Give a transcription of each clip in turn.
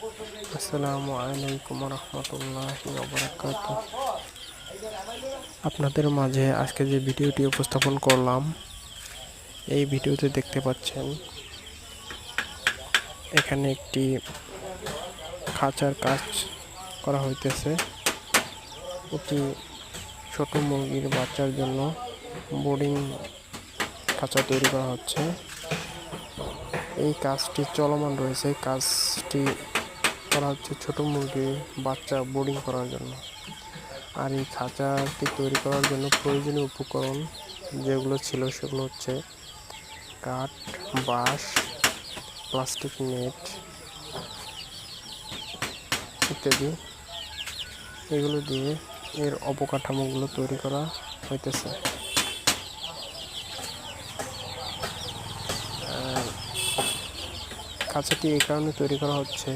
আসসালামু আলাইকুম রহমতুল্লাহি ওয়া বারাকাতুহু। আপনাদের মাঝে আজকে যে ভিডিওটি উপস্থাপন করলাম, এই ভিডিওতে দেখতে পাচ্ছেন এখানে একটি খাঁচার কাজ করা হইতেছে। এটি ছোট মুরগির বাচ্চার জন্য বোর্ডিং খাঁচা তৈরি করা হচ্ছে। এই কাজটি চলমান রয়েছে। কাজটি করা হচ্ছে ছোট মুরগির বাচ্চা বোর্ডিং করার জন্য। আর এই খাঁচাটি তৈরি করার জন্য প্রয়োজনীয় উপকরণ যেগুলো ছিল সেগুলো হচ্ছে কাঠ, বাঁশ, প্লাস্টিক নেট ইত্যাদি। এগুলো দিয়ে এর অবকাঠামোগুলো তৈরি করা হইতেছে। খাঁচাটি এই কারণে তৈরি করা হচ্ছে,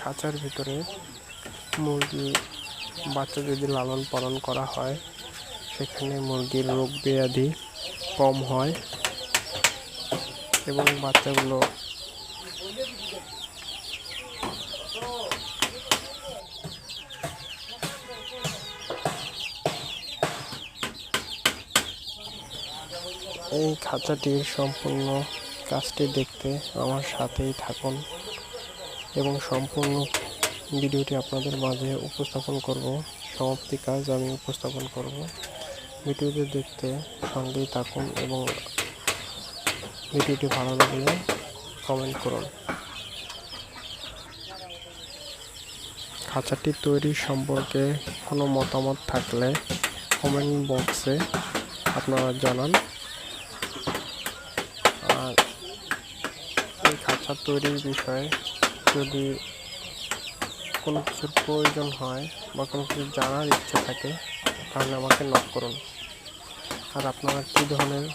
খাঁচার ভিতরে মুরগি বাচ্চা যদি লালন পালন করা হয়, সেখানে মুরগির রোগ ব্যাধি কম হয় এবং বাচ্চাগুলো এই খাঁচাটির সম্পূর্ণ কাজটি দেখতে আমার সাথেই থাকুন এবং সম্পূর্ণ ভিডিওটি আপনাদের মাঝে উপস্থাপন করব। সমাপ্তি কাজ আমি উপস্থাপন করব। ভিডিওটি দেখতে সঙ্গেই থাকুন এবং ভিডিওটি ভালো লাগলে কমেন্ট করুন। খাঁচাটি তৈরি সম্পর্কে কোনো মতামত থাকলে কমেন্ট বক্সে আপনারা জানান। আর এই খাঁচা তৈরির বিষয়ে যদি কোনো কিছুর প্রয়োজন হয় বা কোনো কিছু জানার ইচ্ছে থাকে, তাহলে আমাকে নক করুন। আর আপনারা কী ধরনের